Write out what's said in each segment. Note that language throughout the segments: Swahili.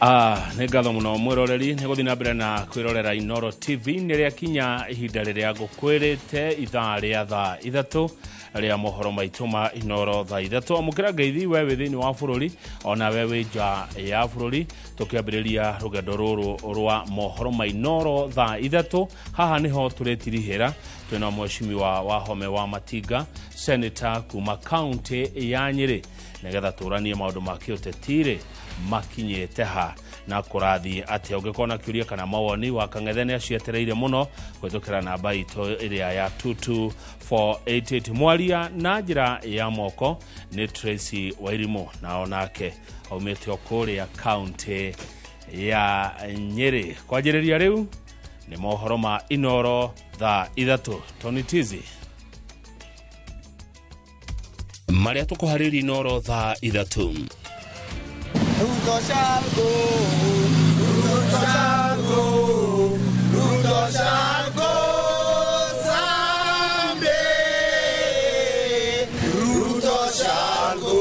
Nĩ ngatho mũno mwĩroreri nĩ gũthiĩ na mbere na kwĩrorera Inooro TV nĩrĩa kinya ihinda rĩrĩa ngũkwĩrĩte ithaa rĩa thaa 3 rĩa mohoro maitũ ma Inooro thaa 3 amũkĩra ngeithi we wĩ thĩinĩ wa bũrũri ona we wĩ nja ya bũrũri tũkĩambĩrĩria rũgendo rũrũ rwa mohoro ma Inooro thaa 3 haha nĩho tũretirihĩra twĩna mheshimiwa Wahome wa Matinga senator kuma county ya Nyĩrĩ nĩgetha tũranie maũndũ ma kĩũtetirĩ makinyĩte ha na kũrathi atĩ ũngĩkona kĩũria kana mawoni wa Kang'ethe nĩ acietereire mũno kũhĩtũkĩra namba itũ ĩrĩa ya 22488 mwaria na njĩra ya moko nĩ Tracy Wairimu na onake aumĩte o kũrĩa county ya Nyĩrĩ. Kwanjĩrĩria rĩu nĩ mohoro ma Inooro thaa 3 Tony Tizi marĩa tũkũharĩria Inooro thaa 3. Ruto shall go, Ruto shall go, Ruto shall go someday. Ruto shall go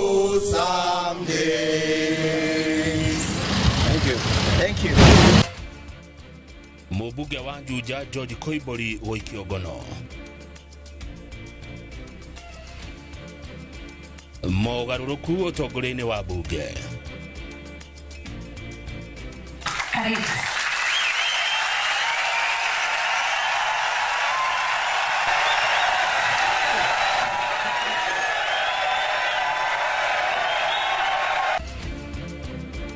someday. Thank you. Thank you. Mũmbunge wa Juja George Koimbũri gũikio ngono. Mogarũrũku ũtongoria-inĩ wa mbunge.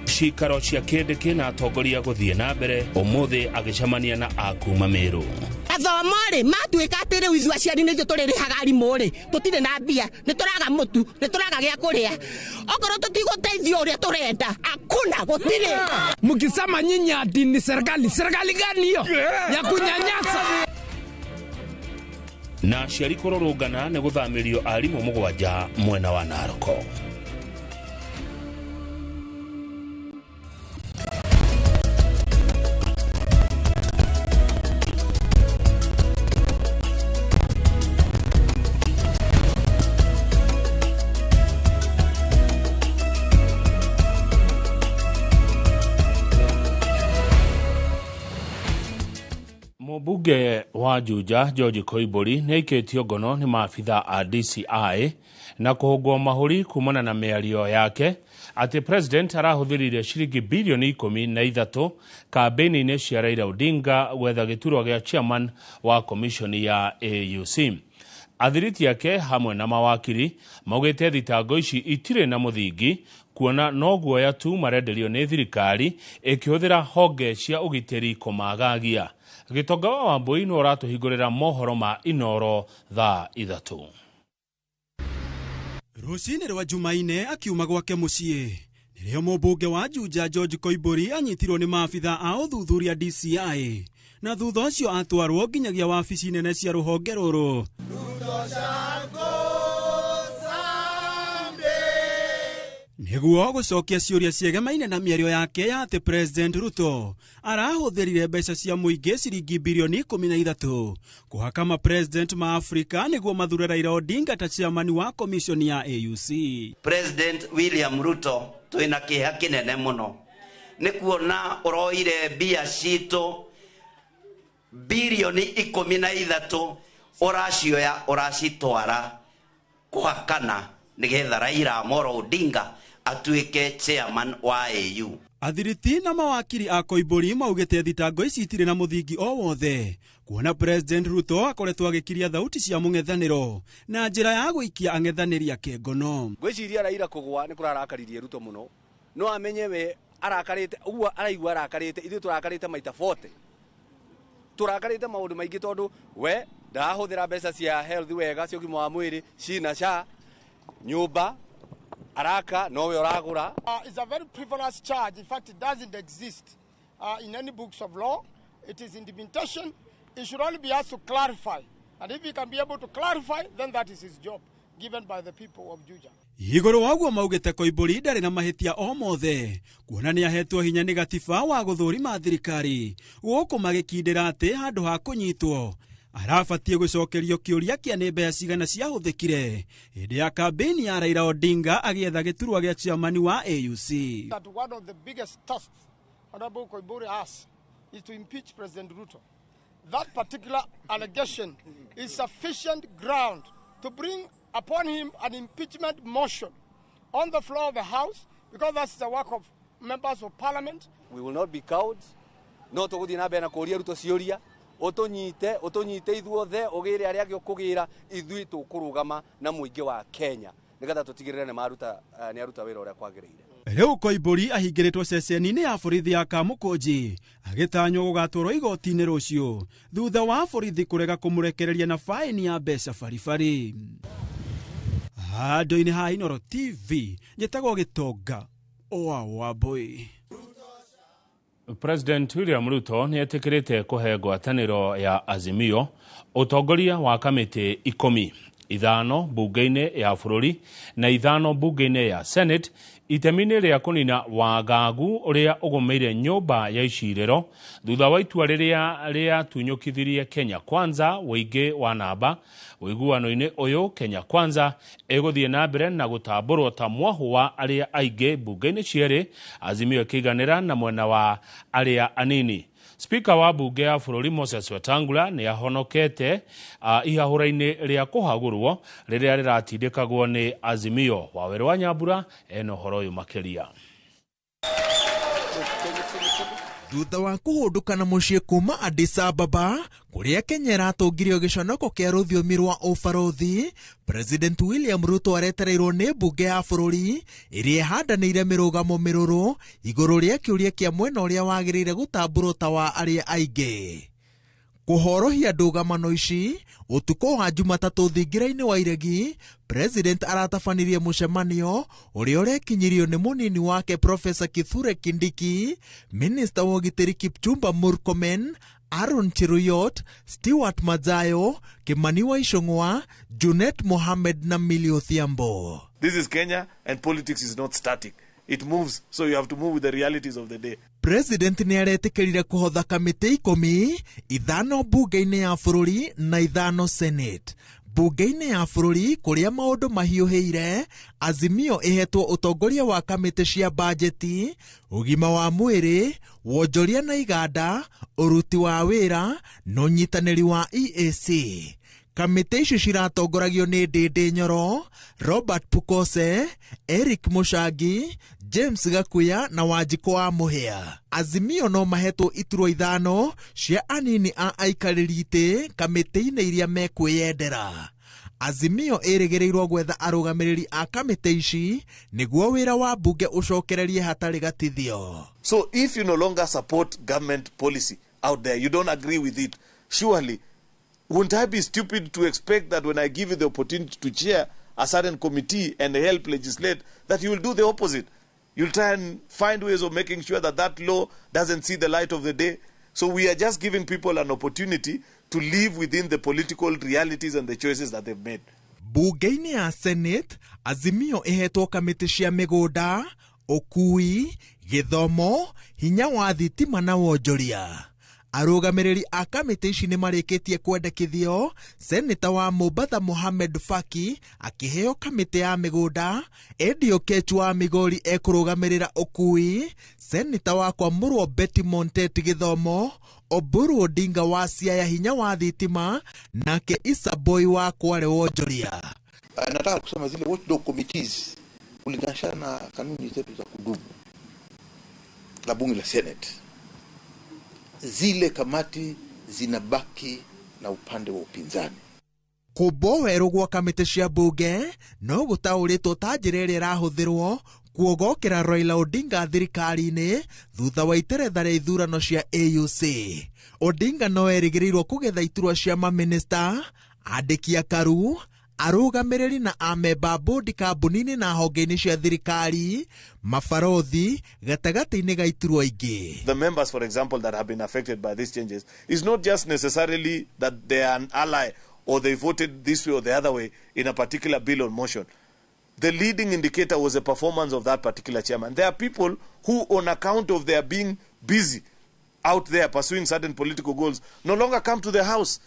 Cikaro cia kĩndĩkĩ na atongoria gũthiĩ na mbere ũmũthĩ agĩcemania na akuma Meru. Athomo rĩ matuĩka atĩ rĩu ithuĩ aciari nĩ tũrĩrĩhaga arimũ rĩ tũtirĩ na mbia nĩ tũraga mũtu nĩ tũraga gĩa kũrĩa okorwo tũtigũteithio ũrĩa tũrenda hakuna gũtirĩ. Mkisema nyinyi ati ni serikali gani hiyo ya kunyanyasa? Na aciari kũrũrũngana nĩ gũthamĩrio arimũ mũgwanja mwena wa Naroko. Mũmbunge wa Juja George Koimbũri nĩ aikĩtio ngono nĩ maabitha a DCI na kũhũngwo mahũri kumana na mĩario yake atĩ president arahũthĩrire ciringi bilioni 13 kambĩini-inĩ cia Raila Odinga gwetha gĩturwa gĩa chairman wa commission ya AUC. Athiriti yake hamwe na mawakiri maugĩte thitango ici itirĩ na mũthingi kuona no guoya tu marenderio nĩ thirikari ĩkĩhũthĩra honge cia ũgitĩri kũmagagia. Gĩtonga wa Wambui no ratũhingũrĩra mohoro ma Inooro thaa 3. Rũcinĩ rwa Jumaine akiuma gwake mũciĩ nĩrĩo mũmbunge wa Juja George Koimbũri anyitirwo nĩ maabitha a ũthuthuria DCI na thutha ũcio atwarwo nginyagia wabici nene cia rũhonge rũrũ. Nĩguo gũcokia ciũria ciegemaine na mĩario yake ya atĩ President Ruto arahũthĩrire mbeca cia mũingĩ ciringi bilioni 13 kũhaka ma-president ma Afrika nĩguo mathure Raila Odinga ta chairman wa commission ya AUC. President William Ruto twĩna kĩeha kĩnene mũno nĩ kuona ũroire mbia citũ bilioni 13 ũracioya ũracitwara kũhakana nĩgetha Raila Amolo Odinga atuĩke chairman wa AU. Athiriti na mawakiri a Koimbũri maugĩte thitango ici itirĩ na mũthingi o wothe kuona President Ruto akoretwo agĩkiria thauti cia mũng'ethanĩro na njĩra ya gũikia ang'ethanĩri ake ngono. Gwĩciria Raila kũgwa nĩ kũrarakaririe Ruto mũno no amenye we arakarĩte ũguo araigua arakarĩte ithuĩ tũrakarĩte maita 40 tũrakarĩte maũndũ maingĩ tondũ we ndahũthĩra mbeca cia health wega cia ũgima wa mwĩrĩ cina SHA nyũmba araka nowe oragura. It's a very frivolous charge. In fact, it doesn't exist in any books of law. It is implementation. It should only be asked to clarify. And if he can be able to clarify, then that is his job, given by the people of Juja. Igũrũ waguo maugĩte Koimbũri ndarĩ na mahĩtia o mothe kuona nĩ ahetwo hinya nĩ gatiba wa gũthũrima thirikari gũkũ magĩkindĩra atĩ handũ ha kũnyitwo arabatie gũcokerio kĩũria kĩa nĩ mbeca cigana ciahũthĩkire hĩndĩ ya kambĩini ya Raila Odinga agĩetha gĩturwa gĩa chairman wa AUC. That one of the biggest tasks Honorable Koiburi asked is to impeach President Ruto. That particular allegation is sufficient ground to bring upon him an impeachment motion on the floor of the House, because that's the work of members of Parliament. We will not be cowards. No tuguthii na mbere na kuria Ruto ciuria utunyite ithuothe ugire aria angi ukugira ithui tukurugama na muingi wa Kenya nigetha tutigirire ni aruta wira uria kwagiriire. Riu Koiburi ahingiritwo ceceni-ini ya borithi ya Kamukunji agitanywo gugatwarwo igoti-ini rucio thutha wa borithi kurega kumurekereria na faini ya mbeca baribari. Handũ-inĩ ha Inooro TV njĩtagwo Gitonga wa Wambui. President William Ruto nĩ etĩkĩrĩte kũhe ngwatanĩro ya Azimio ũtongoria wa kamĩtĩ 15 bunge-inĩ ya bũrũri na 5 bunge-inĩ ya Senate itemi-inĩ rĩa kũnina wagagu ũrĩa ũgũmĩire nyũmba ya icirĩro thutha wa itua rĩrĩa rĩatunyũkithirie Kenya Kwanza wĩingĩ wa namba. Ũiguano-inĩ ũyũ Kenya Kwanza ĩgũthiĩ na mbere na gũtambũrwo ta mwahu wa arĩa aingĩ bunge-inĩ cierĩ, Azimio ĩkĩiganĩra na mwena wa arĩa anini. Speaker wa bunge ya bũrũri Moses Wetangula nĩ ahonokete ihahũra-inĩ rĩa kũhagũrwo rĩrĩa rĩratindĩkagwo nĩ Azimio. Waweru wa Nyambura ena ũhoro ũyũ makĩria. Thutha wa kũhũndũkana mũciĩ kuma Addis Ababa kũrĩa Kenya ĩratongirio gĩconoko kĩa rũthiomi rwa ũbarothi, President William Ruto aretereirwo nĩ mbunge ya bũrũri ĩrĩa ĩhandanĩire mĩrũgamo mĩrũrũ igũrũ rĩa kĩũria kĩa mwena ũrĩa wagĩrĩire gũtambũrwo ta wa arĩa aingĩ. Kũhorohia ndũgamano ici ũtukũ wa Jumatatũ thingira-inĩ wa Iregi, President aratabanirie mũcemanio ũrĩa ũrekinyirio nĩ mũnini wake Professor Kithure Kindiki, Minister wa ũgitĩri Kipchumba Murkomen, Aaron Cheruyot, Stewart Mazayo, Kimani wa Ichung'wa, Junet Mohammed na Millie Odhiambo. This is Kenya and politics is not static. It moves, so you have to move with the realities of the day. President nĩ aretĩkĩrire kũhotha kamĩtĩ 10, 5 bunge-inĩ ya bũrũri na 5 Senate. Bunge-inĩ ya bũrũri kũrĩa maũndũ mahiũhĩire, Azimio ĩhetwo ũtongoria wa kamĩtĩ cia bajeti, ũgima wa mwĩrĩ, wonjoria na iganda, ũruti wa wĩra na ũnyitanĩri wa EAC. Kamĩtĩ icio ciratongoragio nĩ Ndĩndĩ Nyoro, Robert Pukose, Eric Mushangi, James Gakuya na Wanjikũ wa Mũhĩa. Azimio no mahetwo iturwa 5 cia anini a aikarĩri itĩ kamĩtĩ-inĩ iria mekwĩyendera. Azimio ĩrĩgĩrĩirwo gwetha arũgamĩrĩri a kamĩtĩ ici nĩguo wĩra wa bunge ũcokererie hatarĩ gatithio. So if you no longer support government policy out there, you don't agree with it, surely wouldn't I be stupid to expect that when I give you the opportunity to chair a certain committee and help legislate, that you will do the opposite? You'll try and find ways of making sure that that law doesn't see the light of the day. So we are just giving people an opportunity to live within the political realities and the choices that they've made. Bunge-inĩ ya Senate, Azimio ĩhetwo kamĩtĩ cia mĩgũnda, ũkui, gĩthomo, hinya wa thitima na wonjoria. Arũgamĩrĩri a kamĩtĩ ici nĩ marĩkĩtie kwendekithio, Senator wa Mombasa Mohamed Faki akĩheo kamĩtĩ ya mĩgũnda, Eddie Oketch wa Migori ekũrũgamĩrĩra ũkui, Senator wa Kwamũrwo Betty Montet gĩthomo, Oburu Odinga wa Siaya hinya wa thitima, nake Issa Boy wa Kwale wonjoria. Nataka kusema zile watchdog committees kulingana na kanuni zetu za kudumu la bunge la Senate, zile kamati zinabaki na upande wa upinzani. Kũmbowerwo gwa kamĩtĩ cia bunge no gũtaũrĩtwo ta njĩra ĩrĩa ĩrahũthĩrwo kuogokera Raila Odinga thirikari-inĩ thutha wa iteretha rĩa ithurano cia AUC. Odinga no erĩgĩrĩirwo kũgetha iturwa cia mamĩnĩsta, andĩki a karu, arũgamĩrĩri na amemba bodi kambuni-inĩ na honge-inĩ cia thirikari, mabarothi gatagatĩ-inĩ ga iturwa ingĩ. The members, for example, that have been affected by these changes is not just necessarily that they are an ally or they voted this way or the other way in a particular bill or motion. The leading indicator was the performance of that particular chairman. There are people who, on account of their being busy out there pursuing certain political goals, no longer come to the house.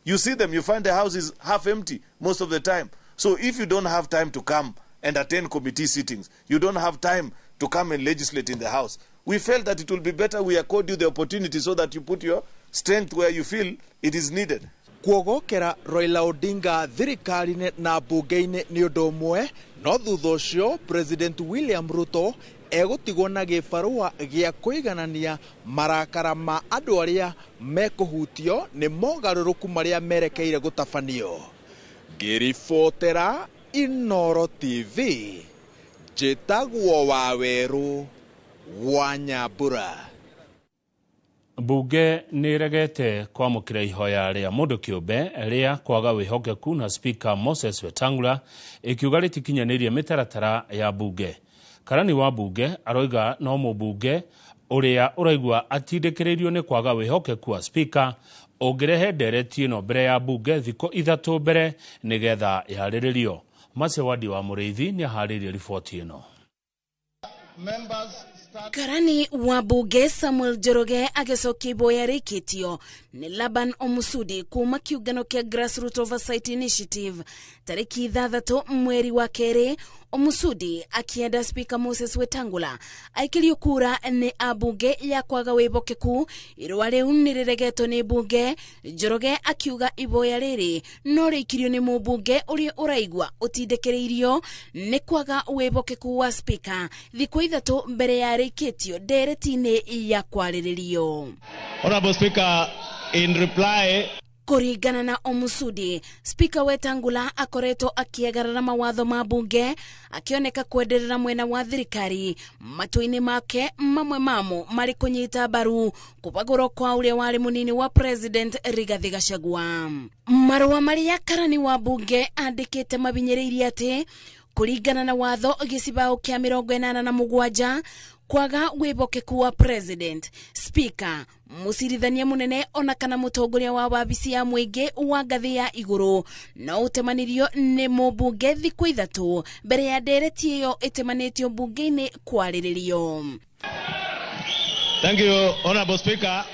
You see them, you find the house is half empty most of the time. So if you don't have time to come and attend committee sittings, you don't have time to come and legislate in the house, we felt that it will be better we accord you the opportunity so that you put your strength where you feel it is needed. Kuogokera Raila Odinga thirikari-inĩ na mbunge-inĩ nĩ ũndũ ũmwe, no thutha ũcio President William Ruto egutigwo na gĩbarũa gĩa kũiganania marakara ma andũ arĩa mekũhutio nĩ mogarũrũku marĩa merekeire gũtabanio. Ngĩribotera Inooro TV, njĩtagwo Waweru wa Nyambura. Mbunge nĩregete kwamũkĩra ihoya rĩa mũndũ kĩũmbe rĩa kwaga wĩhokeku na Speaker Moses Wetangula ĩkiuga rĩtikinyanĩirie mĩtaratara ya mbunge. Karani wa mbunge aroiga no mũmbunge ũrĩa ũraigua atindĩkĩrĩirio nĩ kwaga wĩhokeku wa Speaker ũngĩrehe ndereti ĩno mbere ya mbunge thikũ ithatũ mbere nĩgetha yarĩrĩrio. Macewadi wa Mũrĩithi nĩaharĩirie riboti ĩno. Karani wa mbunge Samuel Njoroge agicokia iboya rĩkĩtio nĩ Laban Omusudi kuma kĩũngano kĩa Grassroots Oversight Initiative tarĩki 6 mweri wa kerĩ. Omusudi akienda Speaker Moses Wetangula aikirio kura nĩ abunge ya kwaga wĩhokeku. Irũa rĩu nĩrĩregetwo nĩ mbunge. Njoroge akiuga iboya rĩrĩ no rĩikirio nĩ mũmbunge ũrĩa ũraigua ũtindĩkĩrĩirio nĩ kwaga wĩhokeku wa Speaker thikũ ithatũ mbere ya rĩkĩtio ndereti-inĩ ya kwarĩrĩrio. Honorable Speaker, in reply, kuringana na Omusudi, Speaker Wetangula akoretwo akĩagarara mawatho ma mbunge akioneka kwenderera mwena wa thirikari. Matũ-inĩ make mamwe mamo marĩ kũnyita mbaru kũbagũrwo kwa ũrĩa warĩ mũnini wa President Rigathi Gachagua. Marũa marĩa karani wa mbunge andĩkĩte mabinyĩrĩirie atĩ kuringana na watho gĩcibao kĩa 87 kwaga wĩhokeku wa President, Speaker, mũcirithania mũnene ona kana mũtongoria wa wabici ya mũingĩ wa ngathĩ ya igũrũ no ũtemanirio nĩ mũmbunge thikũ ithatũ mbere ya ndereti ĩyo ĩtemanĩtio mbunge-inĩ kwarĩrĩrio. Thank you, Honorable Speaker.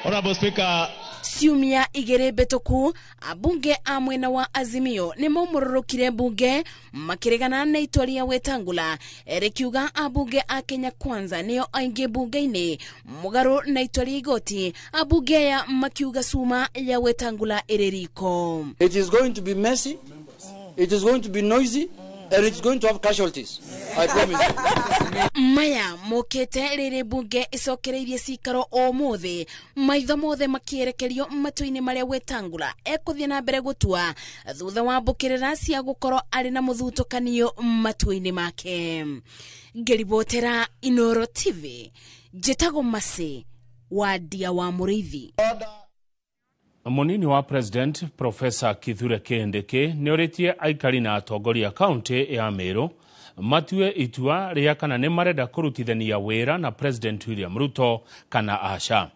Honorable Speaker, ciumia igĩrĩ mbĩtũku abunge a mwena wa Azimio nĩ maumũrũrũkire mbunge makĩregana na itua rĩa Wetangula rĩkiuga abunge a Kenya Kwanza nĩo aingĩ mbunge-inĩ mũgarũ na itua rĩa igoti. Abunge ya makiuga suma ya Wetangula ĩrĩriko. It is going to be messy, it is going to be noisy, and it's going to have casualties. I promise you. Maya mokete rĩrĩ mbunge icokereirie cikaro o mothe maitho mothe makierekerio matũ-inĩ marĩa Wetangula ekũthiĩ na mbere gũtua thutha wa mbũkĩrĩra cia gũkorwo arĩ na mũthutũkanio matũ-inĩ make. Ngĩribotera Inooro TV, njĩtagwo Mase Wadia wa Mũrĩithi. Mũnini wa President Professor Kithure Kindiki nĩorĩtie aikari na atongoria kaunti ya Meru matue itua rĩa kana nĩ marenda kũrutithania wĩra na President William Ruto kana aca.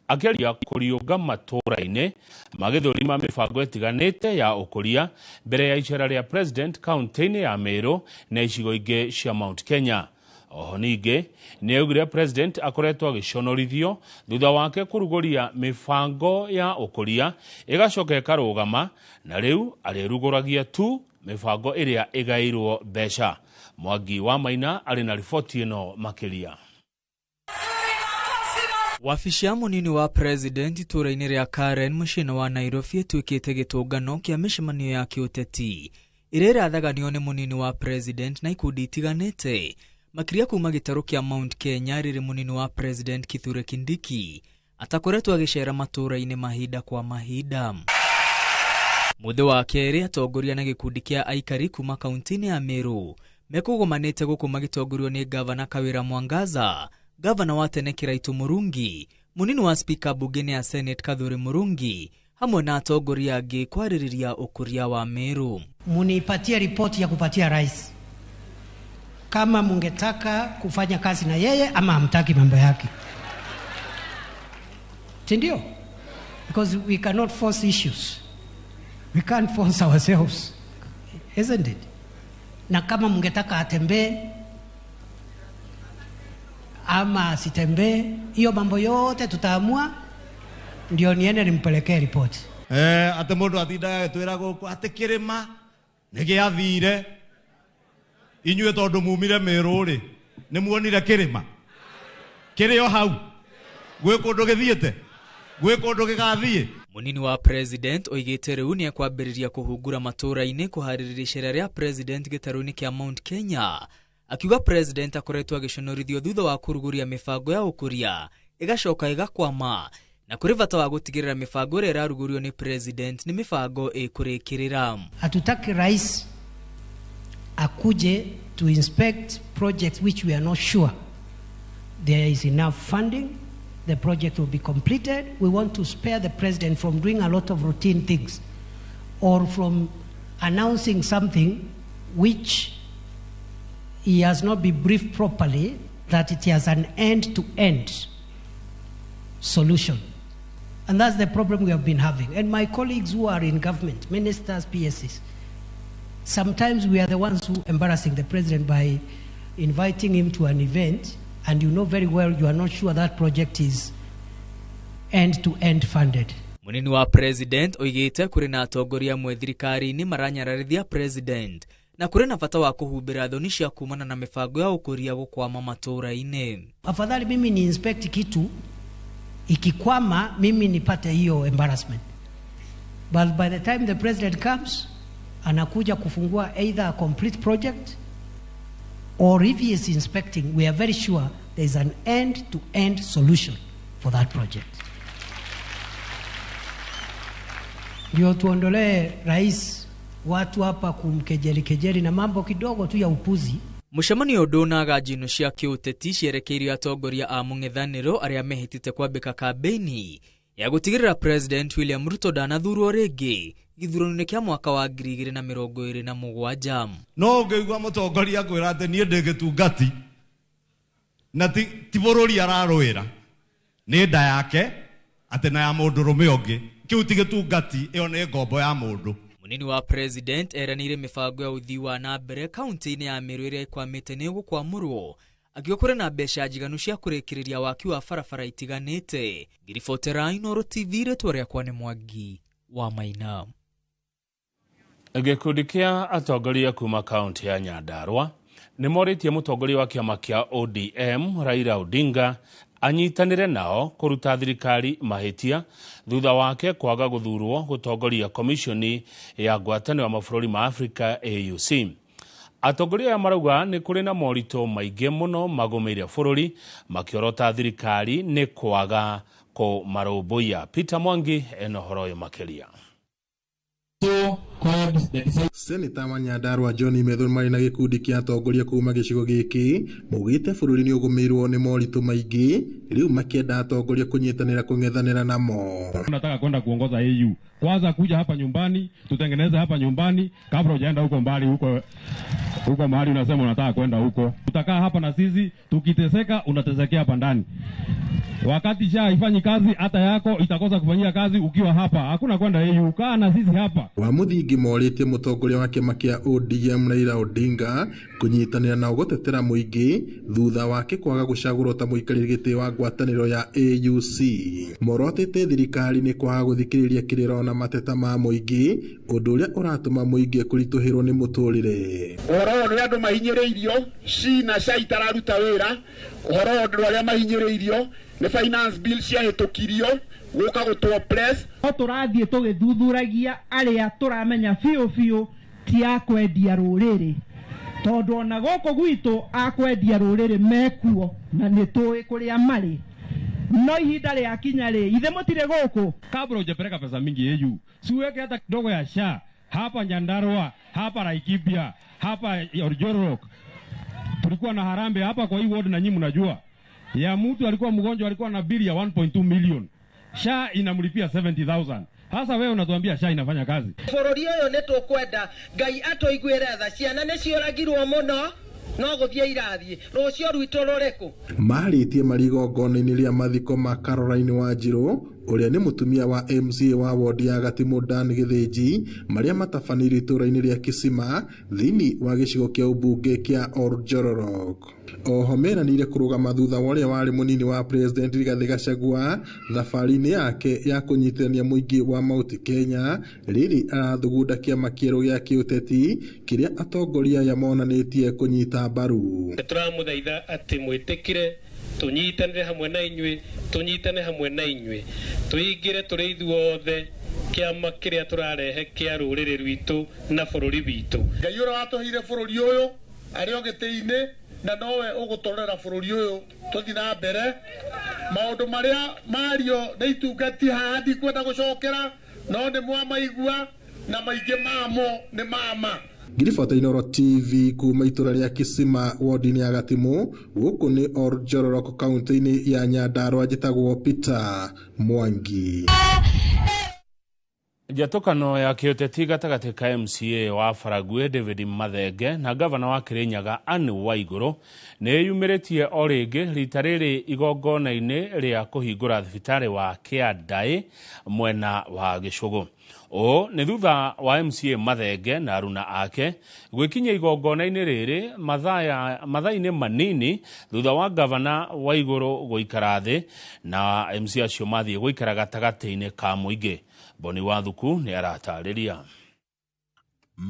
Akĩaria kũriũnga matũũra-inĩ magĩthũrima mĩbango ĩtiganĩte ya ũkũria mbere ya icera rĩa President kaunti-inĩ ya Meru na icigo ingĩ cia Mount Kenya. Oho ningĩ nĩaugire President akoretwo agĩconorithio thutha wake kũrugũria mĩbango ya ũkũria ĩgacoka ĩkarũgama na rĩu arĩrugũragia tu mĩbango ĩrĩa ĩgaĩirwo mbeca. Mwangi wa Maina arĩ na riboti ĩno makĩria. Wabici ya mũnini wa President itũũra-inĩ rĩa Karen mũciĩ wa Nairobi ĩtuĩkĩte gĩtũngano kĩa mĩcemanio ya kĩũteti ĩrĩa ĩrathaganio nĩ mũnini wa President na ikundi itiganĩte makĩria kuma gĩtarũ kĩa Mount Kenya rĩrĩ mũnini wa President Kithure Kindiki atakoretwo agĩcera matũũra-inĩ mahinda kwa mahinda. Mũthĩ wa kerĩ atongoria na gĩkundi kĩa aikari kuma kaunti-inĩ ya Meru mekũgomanĩte gũkũ magĩtongorio nĩ Gavana Kawira Mwangaza, Gavana wa tene Kiraitu Murungi, mũnini wa Speaker bunge ya Senate Kathure Murungi, hamwe na atongoria angĩ kwarĩrĩria ũkũria wa Meru. Munipatie ripoti ya kupatia rais kama mungetaka kufanya kazi na yeye ama hamtaki mambo yake. Sindio? Because we cannot force issues. We can't force ourselves. Isn't it? Na kama mungetaka atembee ama asitembee, hiyo mambo yote tutaamua ndio niende nimpelekee ripoti. Ate mundu atindaga twira guku ati kirima nigiathire inyue tondu mumire Meru ri ni muonire kirima Kirio hau. Gwe kundu githiete. Gwe kundu gigathie. Munini wa president oigite riu ni akwambiriria kuhungura matura-ini kuhaririria icera ria president gitaru-ini kia Mount Kenya. Akiuga president akoretwo agiconorithio thutha wa kuruguria mibango ya ukuria igacoka igakwama na kuri bata wa gutigirira mibango ria irarugurio ni president ni mibango ikurikirira. Hatutaki rais akuje to inspect projects which we are not sure there is enough funding, the project will be completed. We want to spare the president from doing a lot of routine things or from announcing something which he has not been briefed properly that it has an end-to-end solution. And that's the problem we have been having. And my colleagues who are in government, ministers, PSs, sometimes we are the ones who are embarrassing the president by inviting him to an event, and you know very well you are not sure that project is end-to-end funded. Munini wa president oigite kuri na atongoria amwe thirikari-ini maranyararithia president na kuri na bata wa kuhumbira thoni cia kumana na mibango ya ukuria gukwama matura-ini. Afadhali mimi ni inspect kitu ikikwama mimi nipate hiyo embarrassment. But by the time the president comes anakuja kufungua either a complete project or if he is inspecting, we are very sure there is an end-to-end solution for that project. Ndio tuondolee rais watu hapa kumkejeli na mambo kidogo tu ya upuzi. Mushamanio ndonaga njino cia kiuteti cierekeirio atongoria a mung'ethaniro aria mehitite kwambika kambeni ya gutigirira president William Ruto ndanathurwo ringi githurano-ini kia mwaka wa 2027. No ngeigua mutongoria kwira ati nie ndi gitungati na ti bururi ararwira ni nda yake ati na ya mundu rume ungi kiu ti gitungati iyo ni ngombo ya mundu. Munini wa president eranire mibango ya uthii wa na mbere kaunti-ini ya Meru iria ikwamite ni gukwamurwo akiokore na mbeca njiganu cia kurikiriria waki wa barabara itiganite. Ngiribotera Inooro TV retwa riakwa ni Mwangi wa Maina. Gikundi kia atongoria kuma kaunti ya Nyandarua ni moritie mutongoria wa kiama kia ODM Raila Odinga anyitanire nao kuruta thirikari mahitia thutha wake kwaga guthurwo gutongoria komishoni ya ngwatanio ya mabũrũri ma Afrika AUC. Atongoria ya marauga ni kuri na morito maingĩ muno magomeire bũrũri makiorota thirikari ni kwaga kumarũmbũiya. Peter Mwangi eno horo yo makeria. Seneta wa Nyandarua John Method mari na gikundi kia atongoria kuma gicigo giki mugite bũrũri ni ugumirwo ni morito maingi riu makienda atongoria kunyitanira kung'ethanira namo. Tunataka kwenda kuongoza AU. Kwanza kuja hapa nyumbani, tutengeneze hapa nyumbani kabla hujaenda huko mbali huko mahali unasema unataka kwenda huko. Utakaa hapa na sisi, tukiteseka unatezekea hapa ndani. Wakati SHA haifanyi kazi hata yako itakosa kufanyia kazi ukiwa hapa. Hakuna kwenda AU, kaa na sisi hapa. Wa muthingi morite mutongoria wa kiama kia ODM Raila Odinga kunyitanira na gutetera muingi thutha wake kwaga gucagurwo ta muikariri giti wa ngwataniro ya AUC. Morotete thirikari ni kwaga guthikiriria kiriro na mateta ma muingi undu uria uratuma muingi kurituhirwo ni muturire. Uhoro ni andu mahinyiriirio na SHA itararuta wira. Uhoro ndu aria mahinyiriirio ni finance bill cia hitukirio guka gutwo press. Turathie tugithuthuragia aria turamenya fiu ti akwendia ruriri tondu ona goko gwitu akwendia ruriri mekuo na nitui kuria mari no ihinda ria kinya ri ithe mutire goko kabla hujapeleka pesa mingi AU siweke hata kidogo ya SHA hapa Nyandarua, hapa Laikipia, hapa Orjorok. Tulikuwa na harambe hapa kwa hii ward na nyinyi mnajua ya mtu alikuwa mgonjwa alikuwa na bili ya 1.2 million. SHA inamlipia 70,000. Hasa wewe unatuambia SHA inafanya kazi. Bũrũri ũyũ nĩ tũkwenda Ngai atũiguĩre tha, ciana nĩ cioragirwo mũno no guthie irathiĩ rũcio rwitũ rũrĩkũ. Maritie marigongono-inĩ rĩa mathiko ma Caroline Wanjiru uria ni mutumia wa MCA wa ward ya Gatimu Dan Githinji maria matabanĩirio itũra-inĩ rĩa Kisima thĩinĩ wa gĩcigo kĩa ũmbunge kĩa Orjororok. Oho meranĩire kũrũgama thutha wa ũrĩa warĩ mũnini wa president Rigathi Gachagua thabarĩ-inĩ yake ya kũnyitithania mũingĩ wa Mount Kenya rĩrĩ arathugunda kĩama kĩerũ gĩa kĩũteti kĩrĩa atongoria aya monanĩtie kũnyita mbaru. Turamuthaitha atĩ mwĩtĩkire tunyitanire hamwe na inywe tunyitane hamwe na inywe tuingire turi ithuothe kiama kiria turarehe kia ruriri rwitu na bururi witu ngai ura watuhire bururi uyu ari ogete-ini na nowe ugutorera bururi uyu tuthi na mbere maundu maria mario na itungati handi kwenda gucokera no ni mwamaigua na maingi mamo ni mama. Ngiribota Inooro TV kuma itura ria Kisima wodi-ini ya Gatimu guku ni Orjororoko kaunti-ini ya Nyandarua njitagwo Peter Mwangi. Njatũkano ya kĩũteti gatagatĩ ka MCA wa Faragwe David Mathenge na gavana wa Kirinyaga Anne Waigũrũ nĩ yumĩrĩtie o rĩngĩ rita rĩrĩ igongona-inĩ rĩa kũhingũra thibitarĩ wa Kĩandaĩ mwena wa Gĩcũgũ. O nĩ thutha wa MCA Mathenge na aruna ake gwĩkinyia igongona-inĩ rĩrĩ mathaa-inĩ manini thutha wa gavana Waigũrũ gũikara thĩ na MCA acio mathiĩ gũikara gatagatĩ-inĩ ka mũingĩ. Boni Wathuku nĩ aratarĩria.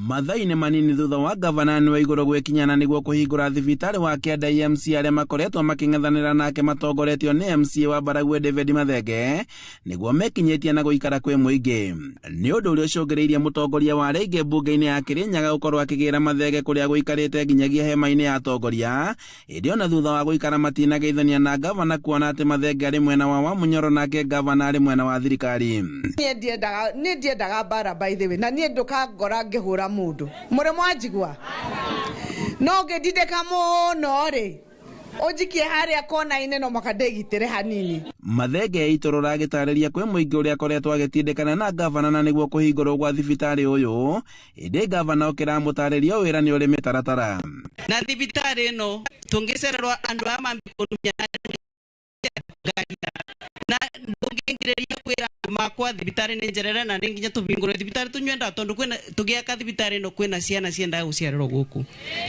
Mathaa-inĩ manini thutha wa gavana Anne Waigũrũ gwĩkinyana nĩguo kũhingũra thibitarĩ wa Kĩandaĩ, MCA arĩa makoretwo makĩng'ethanĩra nake matongoretio nĩ MCA wa Baragwe David Mathenge nĩguo mekinyĩtie na gũikara kwĩ mũingĩ. Nĩ ũndũ ũrĩa ũcũngĩrĩirie mũtongoria wa rĩngĩ mbunge-inĩ ya Kirinyaga gũkorwo akĩgĩra Mathenge kũrĩa gũikarĩte nginyagia hema-inĩ ya atongoria, ĩndĩ ona thutha wa gũikara matinageithania na gavana kuona atĩ Mathenge arĩ mwena wa Wamunyoro nake gavana arĩ mwena wa thirikari. Niĩ ndiendaga mbara by the way, na niĩ ndũkangora ngĩhũra mundu muri mwajigwa no ngĩndindĩka mũno rĩ ũnjikie harĩa kona-inĩ no makandĩgitĩre hanini. Mathenge itorora agĩtarĩria kwĩ mũingĩ ũrĩa akoretwo agĩtindĩkana na gavana na nĩguo kũhingũrwo gwa thibitarĩ ũyũ, ĩndĩ gavana ũkĩramũtarĩria wĩra nĩ ũrĩ mĩtaratara. Na thibitarĩ ĩno tũngĩcererwo andũ aya mambĩkũnumia na ndũngĩngĩrĩria kwĩra makwa thibitarĩ nĩ njerere na nĩ nginya tũhingũre thibitarĩ tũnywenda tondũ tũgĩaka thibitarĩ ĩno kwĩna ciana ciendaga gũciarĩrwo gũkũ,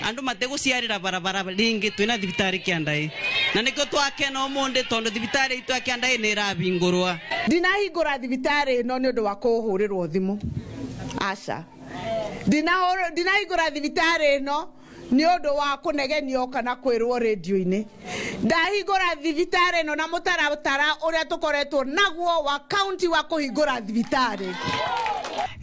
andũ mategũciarĩra barabara rĩngĩ twĩna thibitarĩ Kĩandaĩ na nĩkĩo twakena ũmũndĩ tondũ thibitarĩ itũ ya Kĩandaĩ nĩ ĩrahingũrwo. Ndinahingũra thibitarĩ ĩno nĩ ũndũ wa kũhũrĩrwo thimũ, aca ndinahingũra thibitarĩ ĩno ni ũndũ wa kũnegenio kana kwĩrwo radio-inĩ. Ndahingũra thibitarĩ ĩno na mũtaratara ũrĩa tũkoretwo naguo wa kaunti wa kũhingũra thibitarĩ.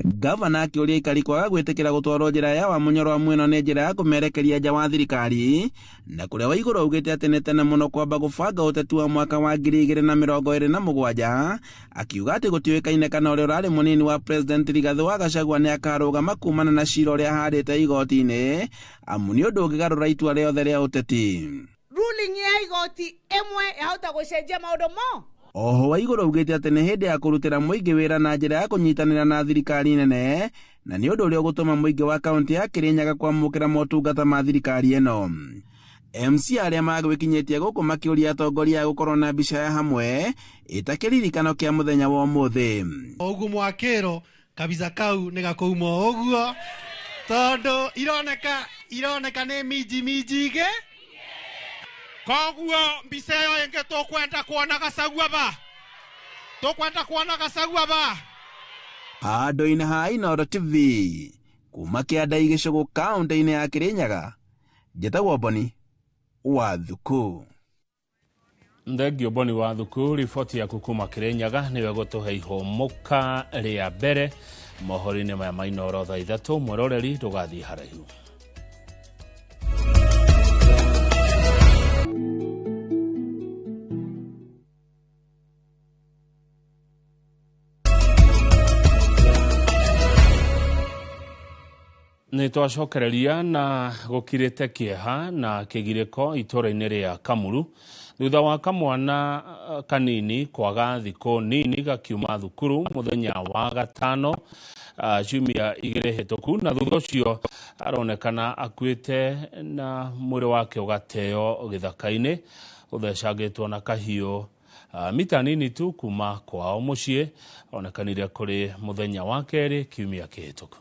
Gavana akĩũria aikari kwaga gwĩtĩkĩra gũtwarwo njĩra ya Wamunyoro wa mwena nĩ njĩra ya kũmerekeria nja wa thirikari, na kũrĩa Waigũrũ augĩte atĩ nĩ tene mũno kwamba gũbanga ũteti wa mwaka wa 2027, akiuga atĩ gũtiũĩkaine kana ũrĩa ũrarĩ mũnini wa President Rigathĩ wa Gachagua nĩ akarũgama kumana na cira ũrĩa ahandĩte igoti-inĩ, amu nĩ ũndũ ũngĩgarũra itua rĩothe rĩa ũteti. Ruling ya igoti ĩmwe yahota gũcenjia maũndũ mo. Oho Waigũrũ augĩte atĩ nĩ hĩndĩ ya kũrutĩra mũingĩ wĩra na njĩra ya kũnyitanĩra na thirikari nene, na nĩ ũndũ ũrĩa ũgũtũma mũingĩ wa kaunti ya Kirinyaga kwamũkĩra motungata ma thirikari ĩno. MCA arĩa magwĩkinyĩtie gũkũ makĩũria atongoria gũkorwo na mbica ya hamwe ĩtakĩririkano kĩa mũthenya wa ũmũthĩ. Ũguo mwakĩro kabica kau nĩ gakauma ũguo tondũ ironeka nĩ minji koguo mbica ĩyo ĩngĩ tũkwenda kuona Gachagua ba. Handũ-inĩ ha Inooro TV kuma Kĩandaĩ Gĩcũgũ kaunti-inĩ ya Kirinyaga, njĩtagwo Boni Wathuku. Thengio Boni Wathuku, riboti yaku kuma Kirinyaga nĩwe gũtũhe ihũmũka rĩa mbere mohoro-inĩ maya ma Inooro thaa 3. Mweroreri ndũgathiĩ haraihu. Nĩ twacokereria na gũkirĩte kĩeha na kĩgirĩko itũra-inĩ rĩa Kamuru thutha wa kamwana kanini kwaga thikũ nini gakiuma thukuru mũthenya wa gatano ciumia 2 hĩtũku, na thutha ũcio aronekana akuĩte na mwĩrĩ wake ũgateo gĩthaka-inĩ ũthecangĩtwo na kahiũ mita nini tu kuma kwao mũciĩ. Onekanire kũrĩ mũthenya wa kerĩ kiumia kĩhĩtũku.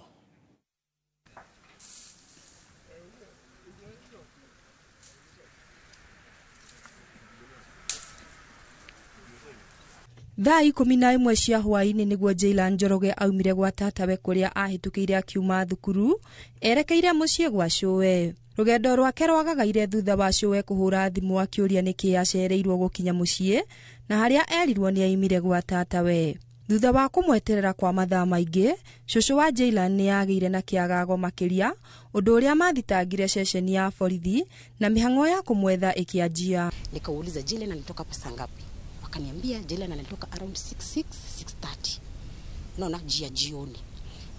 Thaa 11 cia hwaĩ-inĩ nĩguo Jaila Njoroge aumire gwa tatawe kũrĩa ahĩtũkĩire akiuma thukuru erekeire mũciĩ gwa cũwe. Rugendo rwake rwagagaire thutha wa Showe kuhura thimu akiuria niki yacereirwo gukinya mucii na haria erirwo ni aimire gwa tatawe. Thutha wa kumweterera kwa mathaa maingi, Shushu wa Jaylan ni agire na kiagago makiria, undu uria mathitangire ceceni ya borithi na mihango ya kumwetha ikianjia. Nikauliza Jaylan anatoka pesa ngapi? Wakaniambia Jaylan anatoka around 6:30. Naona jioni.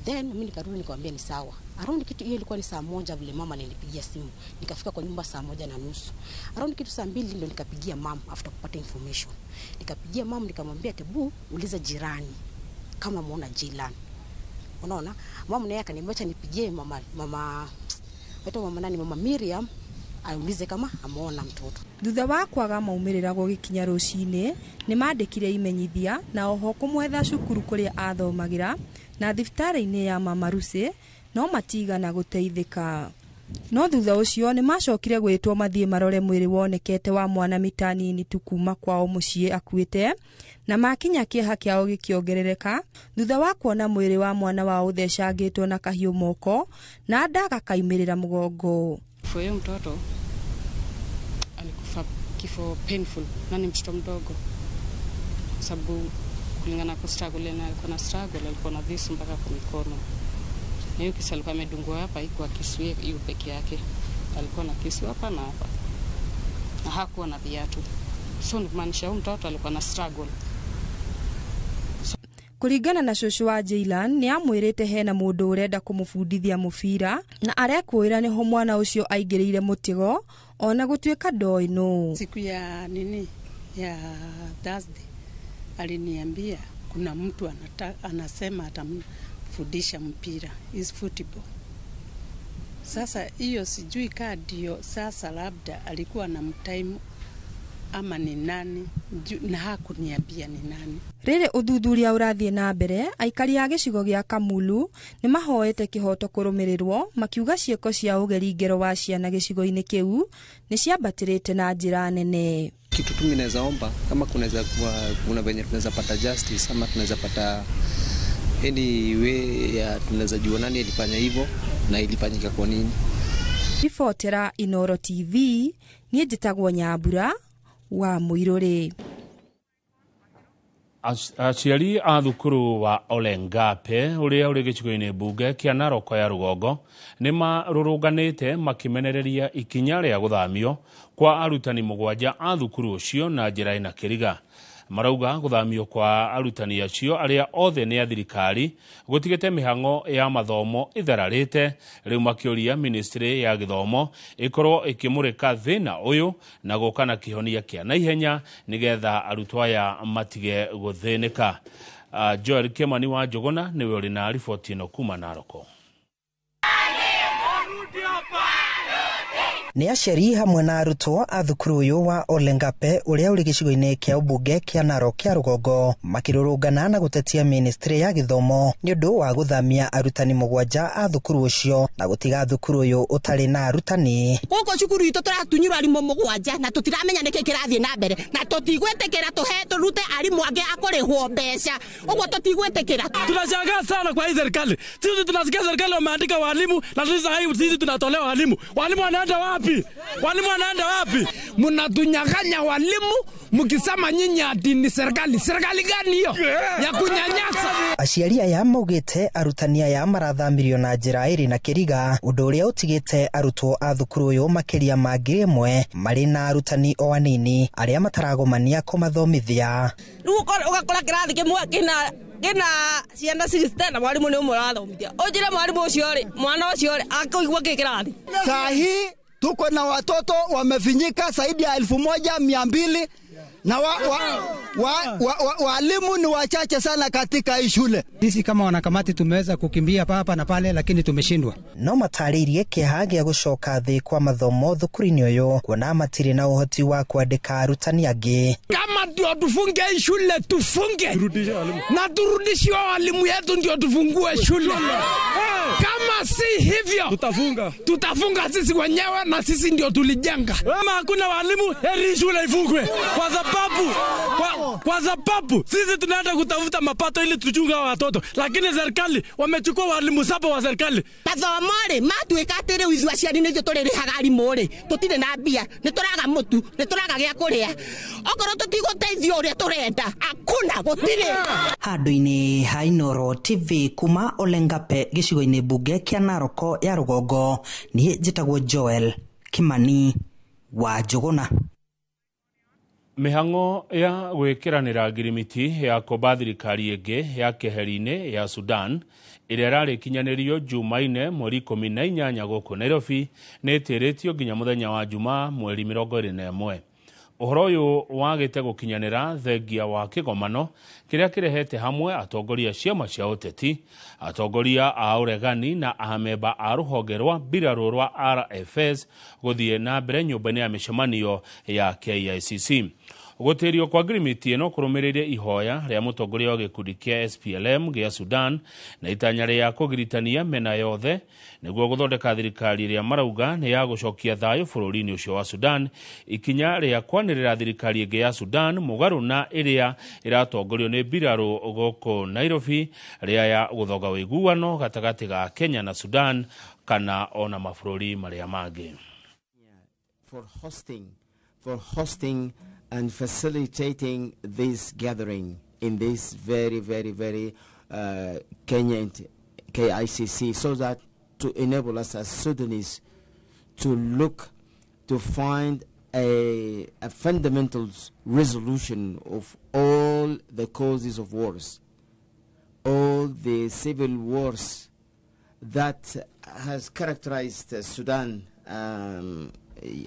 Then mimi nikarudi nikamwambia ni sawa. Around kitu hiyo ilikuwa ni saa 1 vile mama alinipigia simu. Nikafika kwa nyumba saa 1:30. Around kitu saa 2 ndio nikapigia mama after kupata information. Nikapigia mama nikamwambia tebu uliza jirani kama muona Jaylan. Unaona? Mama naye akaniambia nipigie mama Miriam aulize kama amuona mtoto. Thutha wa kwaga maumirira gugikinya rucini ni mandikire imenyithia na oho kumwetha cukuru kuria athomagira na thibitari-ini ya Mama Lucy no matigana guteithika. No thutha ucio ni macokire gwitwo mathie marore mwiri wonekete wa mwana mitani tu kuma kwao mucii akuite na makinya kieha kiao gikiongerereka thutha wa kuona mwiri wa mwana wao uthecangitwo na kahiu moko na ndaga kaimirira mugongo. Huyo mtoto alikufa kifo painful na ni mtoto mdogo, sababu kulingana kwa struggle na alikuwa na struggle, alikuwa na visu mpaka kwa mikono. Na hiyo kisa alikuwa amedungwa hapa, iko kisue hiyo peke yake. Alikuwa na kisu hapa na hapa. Na hakuwa na viatu. So ni maanisha huyo mtoto alikuwa na struggle. Kuringana na Shushu wa Jaylan ni amwirite hena mundu urenda kumufundithia mubira na arekwira niho mwana ucio aingirire mutigo ona gutuika ndoi no. Siku ya ya Thursday aliniambia kuna mtu anasema atamfundisha mpira, is football. Sasa hiyo sijui kadio, sasa labda alikuwa na mtime ama ni nani na hakuniambia ni nani. Rere uthuthuria urathie na mbere, aikari ya gicigo gia Kamulu ni mahoete kihoto kurumirirwo makiuga cieko cia ugeri ngero wa ciana gicigo-ini kiu ni ciambatirite na njira nene. Kitu tu mimi naweza omba kama kuna venye tunaweza pata justice ama tunaweza pata way ya tunaweza jua nani alifanya hivyo na ilifanyika kwa nini. Ribotera Inoro TV ni njitagwo Nyambura wa Muiruri. Aciari a thukuru wa Olengape uria uri gicigo-ini bunge kia Narok ya Rugongo ni marurunganite makimenereria ikinya ria guthamio kwa arutani 7 a thukuru ucio na njira ina kiriga. Marauga guthamio kwa arutani acio aria othe ni a thirikari gutigite mihango ya mathomo ithararite, riu makiuria ministry ya githomo ikorwo ikimurika thina uyu na gukana kihonia kia naihenya nigetha arutwo aya matige guthinika. Joel Kimani wa Njuguna niwe uri na riboti ino kuma Naroko. Ni aciari hamwe na arutwo a thukuru uyu wa Olengape uria uri gicigo-ini kia ubunge kia Narok ya Rugongo makirurungana na gutetia ministry ya githomo ni undu wa guthamia arutani 7 a thukuru ucio na gutiga thukuru uyu utari na arutani. Guko cukuru itu turatunyura arimu 7 na tutiramenya niki kirathie na mbere na tutigwetekera turute arimu ange akurihwo mbeca uguo tutigwetekera. Tunashangaa sana kwa hii serikali. Sisi tunasikia serikali wameandika walimu na sisi tunatolewa walimu. Walimu wanaenda wapi? Walimu wanaenda wapi? Mnatunyang'anya walimu mkisema nyinyi ati ni serikali. Serikali gani hiyo ya kunyanyasa? Aciari aya maugite arutani aya marathamirio na njira iri na kiriga undu uria utigite arutwo a thukuru uyu makiria ma 1,000 mari na arutani o anini aria mataragomania kumathomithia. Riu ugakora kirathi kimwe kina ciana 60 na mwalimu ni umwe arathomithia. Ujire mwalimu ucio ri mwana ucio ri akuigwa kirathi. Sahi tuko na watoto wamefinyika zaidi ya 1,200 na walimu ni wachache sana katika hii shule. Sisi kama wanakamati tumeweza kukimbia hapa na pale lakini tumeshindwa. No mataririe kiha gia gucoka thi kwa mathomo thukuru-ini uyu kuona matiri na uhoti wa kuandika arutani angi. Kama ndio tufunge hii shule tufunge. Na turudishie walimu yetu ndio tufungue shule. Kama si hivyo tutafunga sisi wenyewe, na sisi ndio tulijenga. Kama hakuna walimu, heri shule ifungwe, kwa sababu sisi tunaenda kutafuta mapato ili tuchunge watoto, lakini serikali wamechukua walimu 7 wa serikali. Pathomore matuika atiri wizu aciari nĩ tũrĩrĩhaga arimũ rĩ, tũtirĩ na mbia, nĩ tũraga mũtu, nĩ tũraga gĩa kũrĩa. Okorwo tũtigũteithio ũrĩa tũrenda, akuna gũtirĩ. Handũ-inĩ ha Inooro TV kuma Olengape gĩcigo-inĩ mbunge kĩa Narok ya rũgongo, niĩ njĩtagwo Joel Kimani wa Njũgũna. Mĩhang'o ya gwĩkĩranĩra ngirimiti ya kũmba thirikari ĩngĩ ya keheri-inĩ ya Sudan ĩrĩa ĩrarĩ kinyanĩrio Jumaine mweri 18 gũkũ Nairobi nĩ ĩtĩrĩtio nginya mũthenya wa Juma mweri 21. Ũhoro ũyũ wagĩte gũkinyanĩra thengia wa kĩgomano kĩrĩa kĩrehete hamwe atongoria ciama cia ũteti, atongoria a ũregani na amemba a rũhonge rwa mbirarũ rwa RFS gũthiĩ na mbere nyũmba-inĩ ya mĩcemanio ya KICC. Gũtĩrio kwa ngirimiti ĩno kũrũmĩrĩire ihoya rĩa mũtongoria wa gĩkundi kĩa SPLM gĩa Sudan na itanya rĩa kũgiritania mena yothe nĩguo gũthondeka thirikari ĩrĩa marauga nĩ ya gũcokia thayũ bũrũri-inĩ ũcio wa Sudan, ikinya rĩa kwanĩrĩra thirikari ĩngĩ ya Sudan mũgarũ na ĩrĩa ĩratongorio nĩ mbirarũ gũkũ Nairobi, rĩa ya gũthonga ũiguano gatagatĩ ga Kenya na Sudan kana ona mabũrũri marĩa mangĩ. For hosting and facilitating this gathering in this very Kenya KICC, so that to enable us as Sudanese to look to find a fundamental resolution of all the causes of wars, all the civil wars that has characterized Sudan.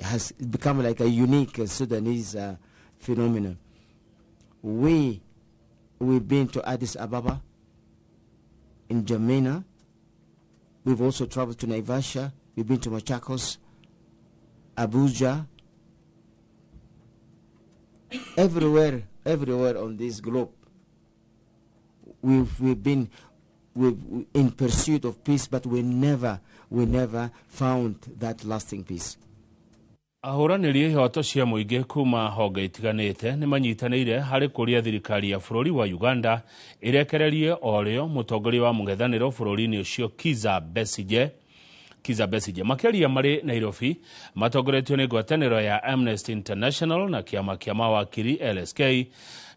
Has become like a unique Sudanese phenomenon. We've been to Addis Ababa, in Jamena. We've also traveled to Naivasha. We've been to Machakos, Abuja. Everywhere on this globe, we've been in pursuit of peace, but we never found that lasting peace. Ahũranĩri ihoto cia mũingĩ kuma honge itiganĩte nĩ manyitanĩire harĩ kũria thirikari ya bũrũri wa Uganda ĩrekererie orĩo mũtongoria wa mũng'ethanĩro bũrũri-inĩ ũcio Kizza Besigye. Makĩria marĩ Nairobi matongoretio nĩ ngwatanĩro ya Amnesty International na kĩama kĩa mawakiri LSK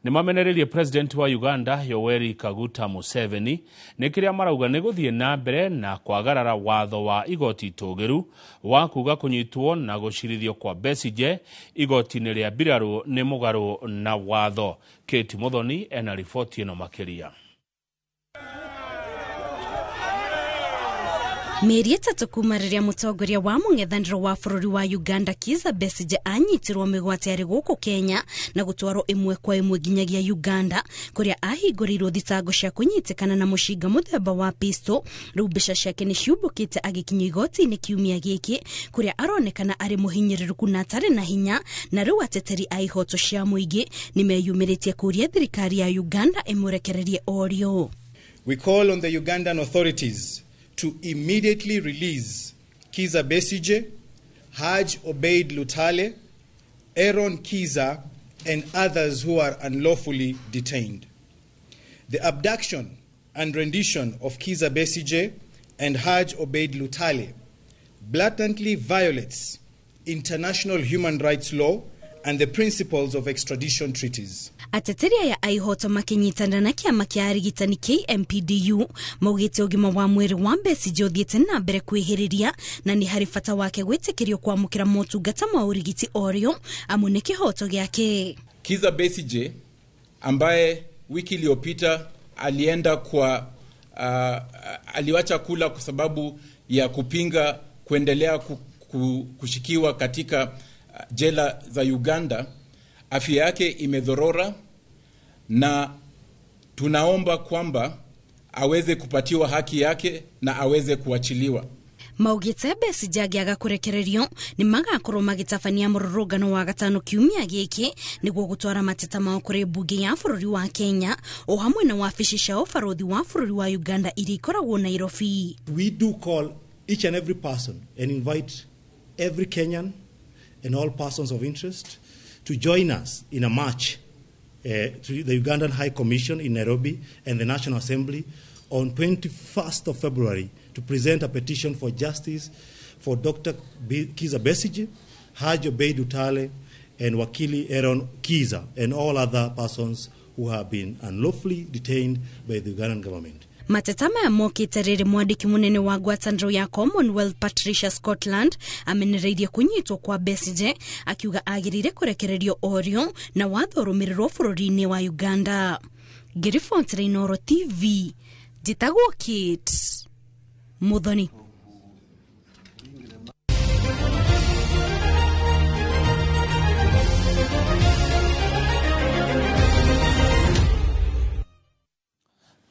nĩ mamenereirie president wa Uganda Yoweri Kaguta Museveni nĩ kĩrĩa marauga nĩ gũthiĩ na mbere na kwagarara watho wa igoti tũgĩru wa kuga kũnyitwo na gũcirithio kwa Besigye igoti-inĩ rĩa mbirarũ nĩ mũgarũ na watho. Kate Muthoni ena riboti ĩno makĩria. Mĩeri ĩtatũ kuma rĩrĩa mũtongoria wa mũng'ethanĩro wa bũrũri wa Uganda Kizza Besigye anyitirwo mĩgwate arĩ gũkũ Kenya na gũtwarwo ĩmwe kwa ĩmwe nginyagia Uganda, kũrĩa ahingũrĩirwo thitango cia kũnyitĩkana na mũcinga mũthemba wa pistol. Rĩu mbica ciake nĩ ciumbũkĩte agĩkinya igoti-inĩ kiumia gĩkĩ, kũrĩa aronekana arĩ mũhinyĩrĩrĩku na atarĩ na hinya, na rĩu ateteri a ihoto cia mũingĩ nĩ meyumĩrĩtie kũria thirikari ya Uganda ĩmũrekererie orĩo. We call on the Ugandan authorities to immediately release Kizza Besigye, Haj Obeid Lutale, Aaron Kizza, and others who are unlawfully detained. The abduction and rendition of Kizza Besigye and Haj Obeid Lutale blatantly violates international human rights law and the principles of extradition treaties. Ateteri aya aihoto makinyitana na kĩama kĩa arigitani KMPDU maugĩte ũgima wa mwĩrĩ wa Besigye ũthiĩte na mbere kwĩhĩrĩria na nĩ harĩ bata wake gwĩtĩkĩrio kwamũkĩra motungata ma ũrigiti orĩo amu nĩ kĩhoto gĩake. Kizza Besigye ambaye wiki iliyopita alienda kwa aliwacha kula kwa sababu ya kupinga kuendelea kushikiwa katika jela za Uganda, afya yake imedhorora na tunaomba kwamba aweze kupatiwa haki yake na aweze kuachiliwa. maugite Besigye agiaga kurekererio ni magakorwo magitabania mururungano wa gatano kiumia giki niguo gutwara mateta mao kuri bunge ya bururi wa Kenya o hamwe na wabici cia ubarothi wa bururi wa Uganda iri ikoragwo Nairobi. We do call each and every person and invite every Kenyan and all persons of interest to join us in a march to the Ugandan High Commission in Nairobi and the National Assembly on 21st of February to present a petition for justice for Dr. Kizza Besigye, Haji Obeid Lutale, and Wakili Aaron Kizza, and all other persons who have been unlawfully detained by the Ugandan government. Mateta maya mokite riri mwandiki munene wa ngwataniro ya Commonwealth Patricia Scotland amenereirie kunyitwo kwa Besigye akiuga agirire kurekererio orio na watho rumirirwo bururi-ini wa Uganda. Ngirifontire Inoro TV Jitagwo Kate Muthoni.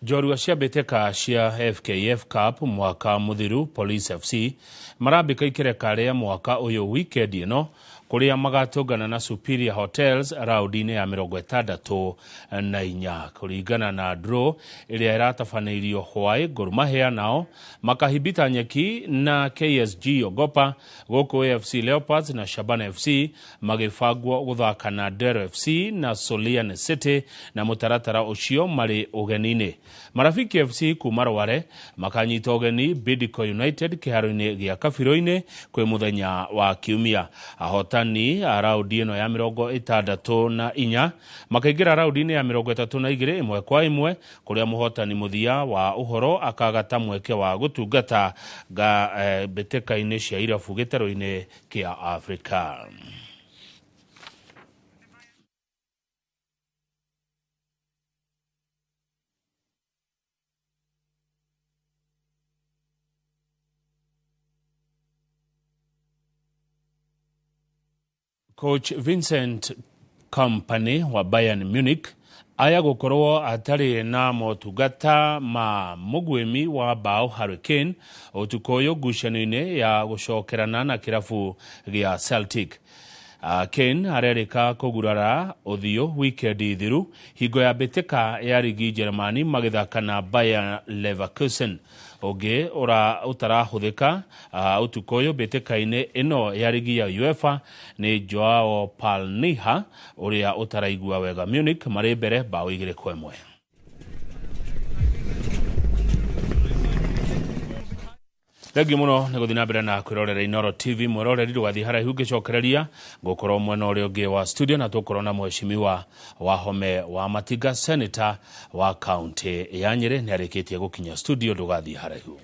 Jorua cia mbĩtĩka cia FKF Cup mwaka muthiru Police FC marambĩka ikĩreka rĩa mwaka ũyũ weekend ĩno kuria magatũngana na Superior Hotels raundi-inĩ ya 64 kuringana na draw ĩrĩa ĩratabanĩirio hwaĩ. Gor Mahia nao makahibita Nyeki na KSG Ogopa, gũkũ AFC Leopards na Shabana FC magĩbangwo gũthaka na Dero FC na Solian City na mũtaratara ũcio marĩ ũgeni-inĩ. Marafiki FC kuma Rware makanyita ũgeni Bidco United kĩharo-inĩ gĩa Kabirũ-inĩ kwĩ mũthenya wa Kiumia. Ahotani a raundi ĩno ya 64 makaingĩra raundi-inĩ ya 32 ĩmwe kwa ĩmwe, kũrĩa mũhotani mũthia wa ũhoro akagata mweke wa gũtungata mbĩtĩka-inĩ cia irabu gĩtaro-inĩ kĩa Afrika. Coach Vincent Kompany wa Bayern Munich aya gukorwo atari na motungata ma mugwimi wa bao Harry Kane utukoyo ngucanio-inĩ ya gucokerana na kirabu gĩa Celtic. Kane arerika kugurara uthio weekend thiru hingo ya mbĩtĩka ya ligi Germany magĩthaka na Bayer Leverkusen. Oge utarahuthika utukoyo mbĩtĩka-inĩ ĩno ya ligi ya UEFA ni Joao Palhinha uria utaraigua wega. Munich marĩ mbere bao 2-1. Thengio muno nĩ gũthiĩ na mbere na kwĩrorera Inoro TV. Mwĩroreri ndũgathiĩ haraihu ngĩcokereria ngũkorwo mwena ũrĩa ũngĩ wa studio na tũkorwo na mheshimiwa Wahome wa Matinga, senator wa kaunti ya Nyeri nĩ arĩkĩtie gũkinya studio. Ndũgathiĩ haraihu.